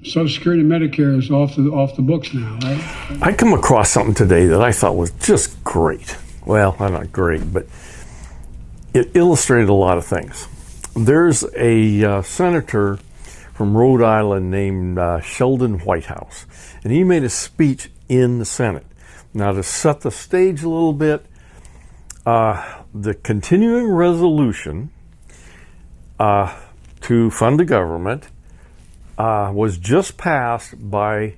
Social Security and Medicare is off the books now, right? I come across something today that I thought was just great. Well, not great, but it illustrated a lot of things. There's a senator from Rhode Island named Sheldon Whitehouse, and he made a speech in the Senate. Now, to set the stage a little bit, the continuing resolution to fund the government was just passed by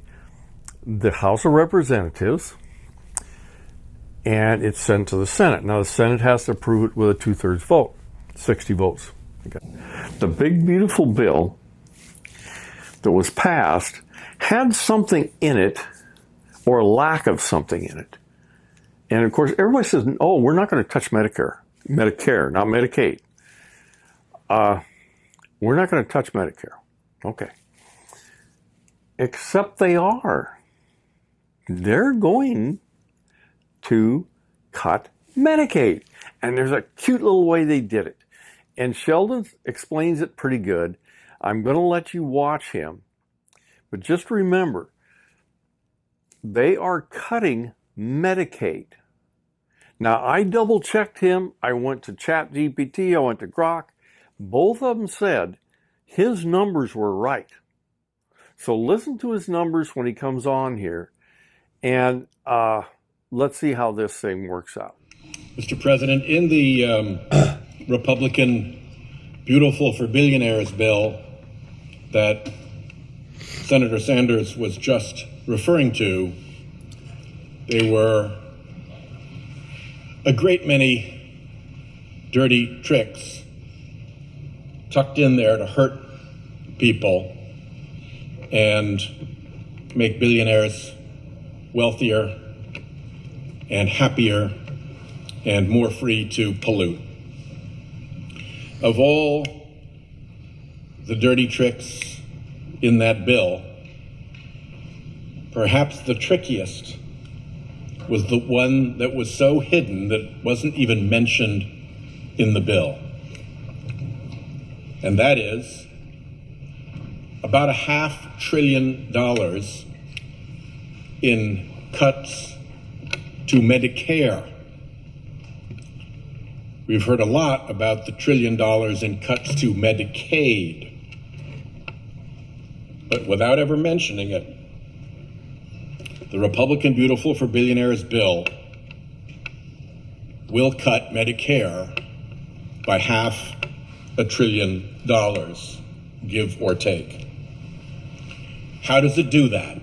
the House of Representatives, and it's sent to the Senate. Now, the Senate has to approve it with a 2/3 vote, 60 votes. Okay. The big, beautiful bill that was passed had something in it, or a lack of something in it. And of course, everybody says, oh, we're not going to touch Medicare, not Medicaid. We're not going to touch Medicare. Okay. Except they are. They're going to cut Medicaid. And there's a cute little way they did it. And Sheldon explains it pretty good. I'm going to let you watch him. But just remember, they are cutting Medicaid. Now, I double-checked him. I went to ChatGPT. I went to Grok. Both of them said his numbers were right. So listen to his numbers when he comes on here, and let's see how this thing works out. Mr. President, in the Republican Beautiful for Billionaires bill that Senator Sanders was just referring to, there were a great many dirty tricks tucked in there to hurt people and make billionaires wealthier and happier and more free to pollute. Of all the dirty tricks in that bill, perhaps the trickiest was the one that was so hidden that wasn't even mentioned in the bill. And that is about $500 billion in cuts to Medicare. We've heard a lot about the $1 trillion in cuts to Medicaid, but without ever mentioning it, the Republican Beautiful for Billionaires bill will cut Medicare by $500 billion, give or take. How does it do that?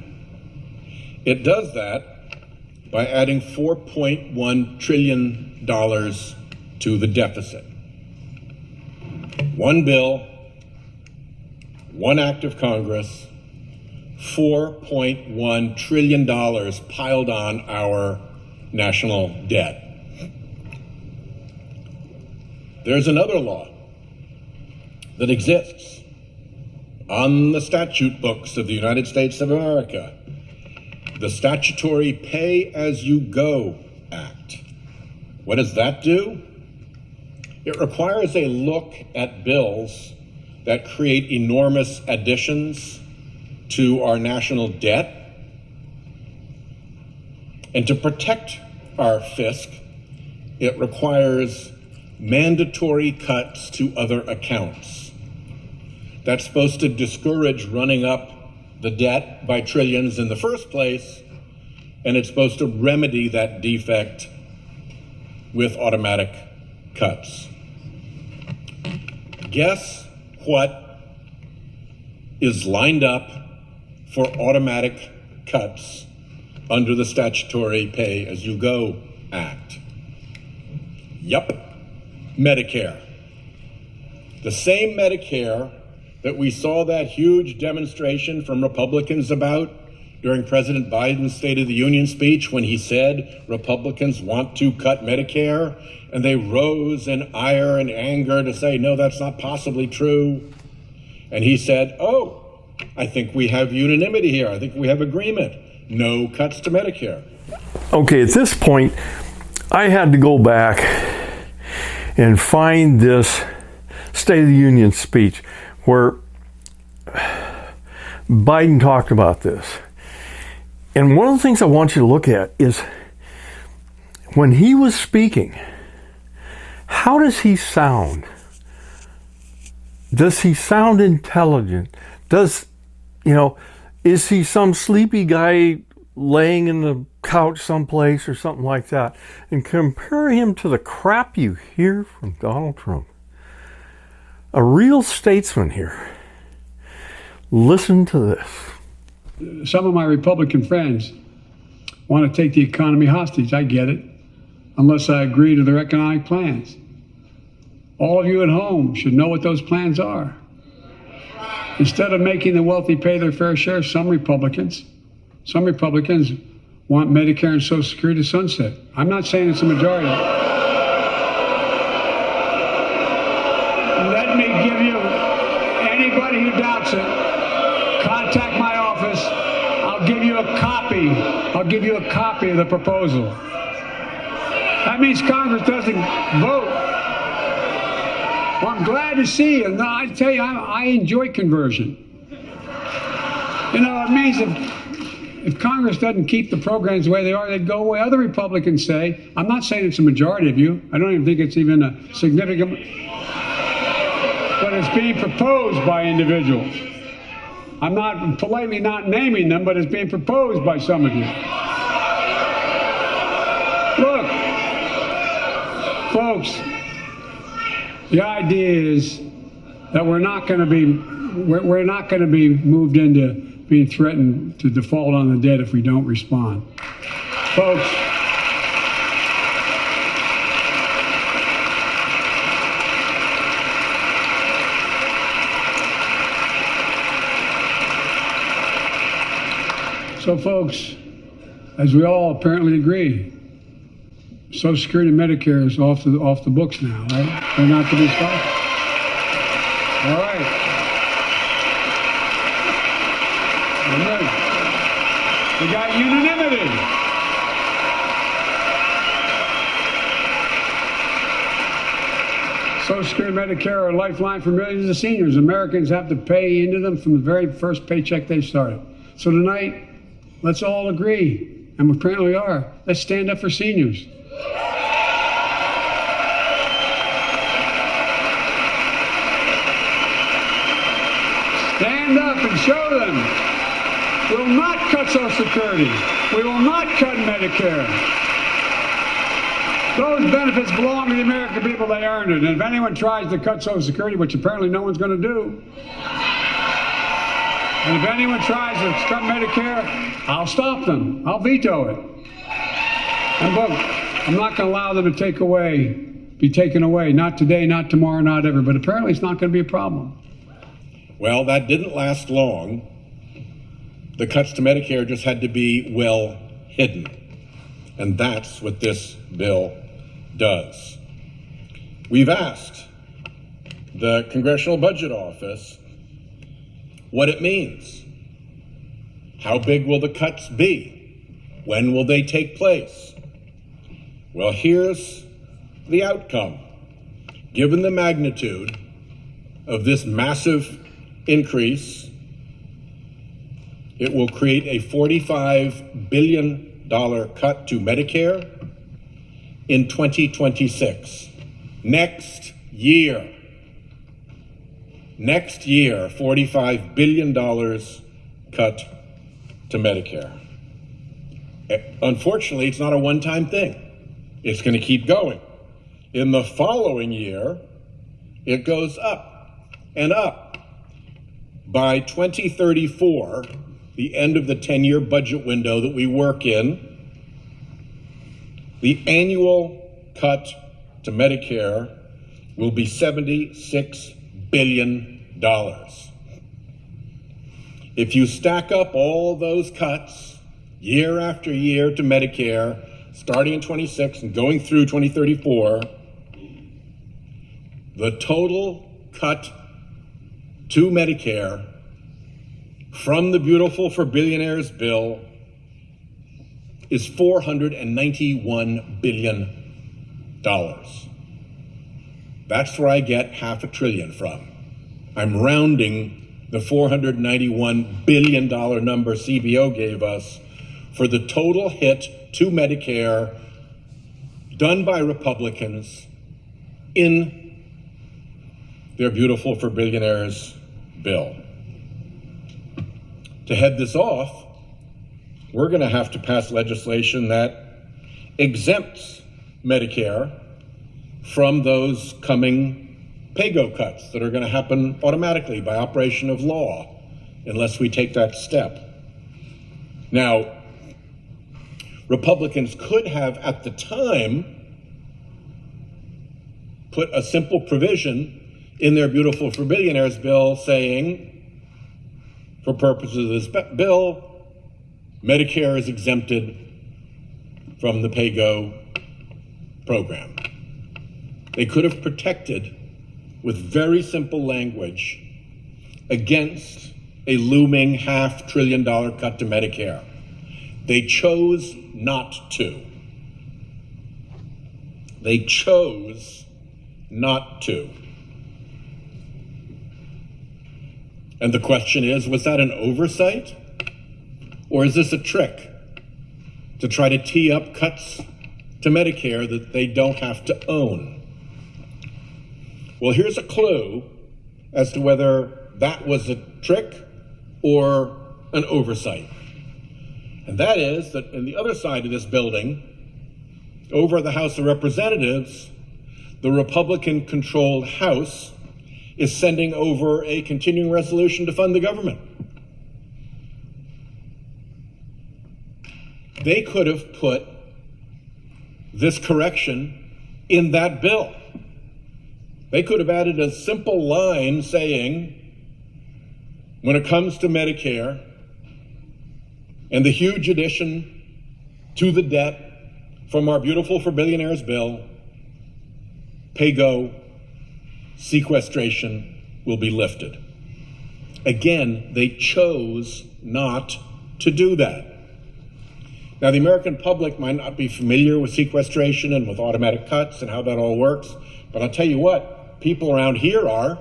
It does that by adding $4.1 trillion to the deficit. One bill, one act of Congress, $4.1 trillion piled on our national debt. There's another law that exists on the statute books of the United States of America, the Statutory Pay-As-You-Go Act. What does that do? It requires a look at bills that create enormous additions to our national debt. And to protect our fisc, it requires mandatory cuts to other accounts. That's supposed to discourage running up the debt by trillions in the first place, and it's supposed to remedy that defect with automatic cuts. Guess what is lined up for automatic cuts under the Statutory Pay-As-You-Go Act? Yup, Medicare. The same Medicare that we saw that huge demonstration from Republicans about during President Biden's State of the Union speech when he said Republicans want to cut Medicare, and they rose in ire and anger to say, no, that's not possibly true. And he said, oh, I think we have unanimity here. I think we have agreement. No cuts to Medicare. Okay, at this point, I had to go back and find this State of the Union speech where Biden talked about this. And one of the things I want you to look at is when he was speaking, how does he sound? Does he sound intelligent? Is he some sleepy guy laying in the couch someplace or something like that? And compare him to the crap you hear from Donald Trump. A real statesman here. Listen to this. Some of my Republican friends want to take the economy hostage. I get it, unless I agree to their economic plans. All of you at home should know what those plans are. Instead of making the wealthy pay their fair share, some Republicans want Medicare and Social Security to sunset. I'm not saying it's a majority. Let me give you, anybody who doubts it, contact my office. I'll give you a copy. I'll give you a copy of the proposal. That means Congress doesn't vote. Well, I'm glad to see you. No, I tell you, I enjoy conversion. It means if Congress doesn't keep the programs the way they are, they'd go away. Other Republicans say, I'm not saying it's a majority of you. I don't even think it's even a significant, but it's being proposed by individuals. I'm not politely not naming them, but it's being proposed by some of you. Look, folks, the idea is that we're not going to be moved into being threatened to default on the debt if we don't respond. Folks, as we all apparently agree, Social Security and Medicare is off the books now, right? They're not to be stopped. All right. Good. We got unanimity. Social Security and Medicare are a lifeline for millions of seniors. Americans have to pay into them from the very first paycheck they started. So tonight, let's all agree, and we apparently are. Let's stand up for seniors. Stand up and show them. We will not cut Social Security. We will not cut Medicare. Those benefits belong to the American people. They earned it. And if anyone tries to cut Social Security, which apparently no one's going to do, and if anyone tries to cut Medicare, I'll stop them. I'll veto it. And look, I'm not going to allow them to be taken away. Not today, not tomorrow, not ever. But apparently it's not going to be a problem. Well, that didn't last long. The cuts to Medicare just had to be well hidden. And that's what this bill does. We've asked the Congressional Budget Office what it means. How big will the cuts be? When will they take place? Well, here's the outcome. Given the magnitude of this massive increase, it will create a $45 billion cut to Medicare in 2026. Next year, $45 billion cut to Medicare. Unfortunately, it's not a one-time thing. It's going to keep going. In the following year, it goes up and up. By 2034, the end of the 10-year budget window that we work in, the annual cut to Medicare will be $76 billion. If you stack up all those cuts year after year to Medicare, starting in 26 and going through 2034, the total cut to Medicare from the Beautiful for Billionaires bill is $491 billion. That's where I get $500 billion from. I'm rounding the $491 billion number CBO gave us for the total hit to Medicare done by Republicans in their Beautiful for Billionaires bill. To head this off, we're going to have to pass legislation that exempts Medicare from those coming pay-go cuts that are going to happen automatically by operation of law unless we take that step. Now, Republicans could have, at the time, put a simple provision in their Beautiful for Billionaires bill saying, for purposes of this bill, Medicare is exempted from the pay-go program. They could have protected, with very simple language, against a looming $500 billion cut to Medicare. They chose not to. They chose not to. And the question is, was that an oversight? Or is this a trick to try to tee up cuts to Medicare that they don't have to own? Well, here's a clue as to whether that was a trick or an oversight. And that is that in the other side of this building, over at the House of Representatives, the Republican-controlled House is sending over a continuing resolution to fund the government. They could have put this correction in that bill. They could have added a simple line saying, when it comes to Medicare and the huge addition to the debt from our Beautiful for Billionaires bill, pay-go sequestration will be lifted. Again, they chose not to do that. Now, the American public might not be familiar with sequestration and with automatic cuts and how that all works, but I'll tell you what, people around here are.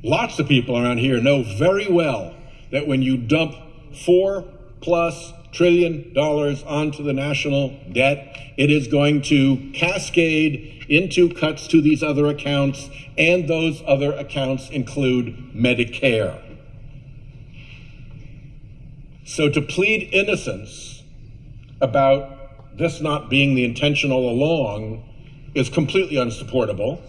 Lots of people around here know very well that when you dump $4+ trillion onto the national debt, it is going to cascade into cuts to these other accounts, and those other accounts include Medicare. So to plead innocence about this not being the intention all along is completely unsupportable.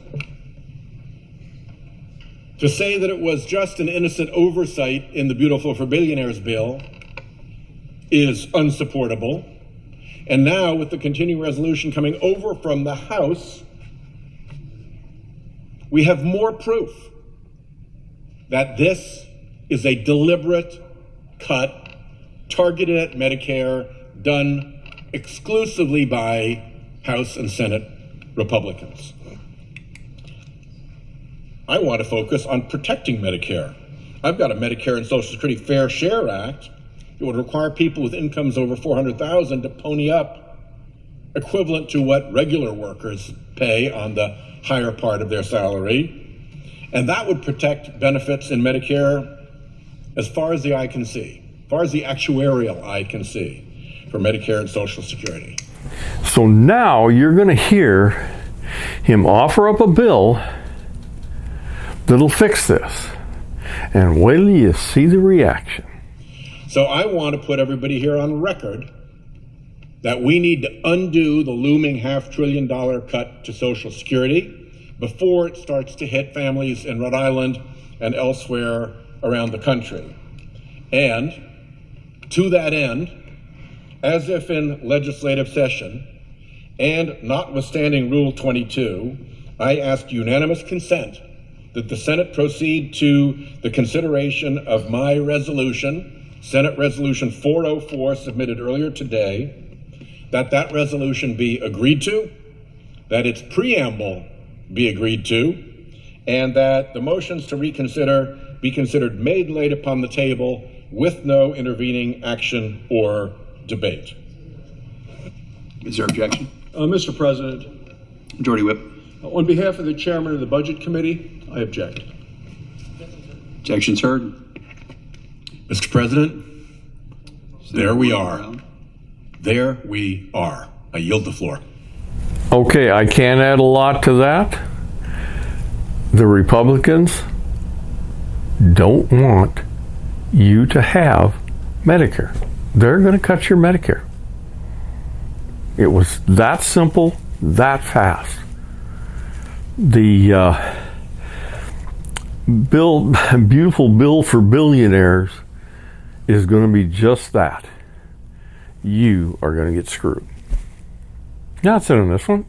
To say that it was just an innocent oversight in the Beautiful for Billionaires bill is unsupportable. And now, with the continuing resolution coming over from the House, we have more proof that this is a deliberate cut targeted at Medicare, done exclusively by House and Senate Republicans. I want to focus on protecting Medicare. I've got a Medicare and Social Security Fair Share Act. It would require people with incomes over $400,000 to pony up equivalent to what regular workers pay on the higher part of their salary. And that would protect benefits in Medicare as far as the eye can see, as far as the actuarial eye can see for Medicare and Social Security. So now you're going to hear him offer up a bill that'll fix this. And wait till you see the reaction. So I want to put everybody here on record that we need to undo the looming $500 billion cut to Social Security before it starts to hit families in Rhode Island and elsewhere around the country. And to that end, as if in legislative session, and notwithstanding Rule 22, I ask unanimous consent that the Senate proceed to the consideration of my resolution, Senate Resolution 404, submitted earlier today, that resolution be agreed to, that its preamble be agreed to, and that the motions to reconsider be considered made laid upon the table with no intervening action or debate. Is there objection? Mr. President, Majority Whip. on behalf of the chairman of the Budget Committee, I object. Objections heard. Mr. President, there we are. There we are. I yield the floor. Okay, I can't add a lot to that. The Republicans don't want you to have Medicare. They're going to cut your Medicare. It was that simple, that fast. The beautiful bill for billionaires is going to be just that. You are going to get screwed. Now, that's it on this one.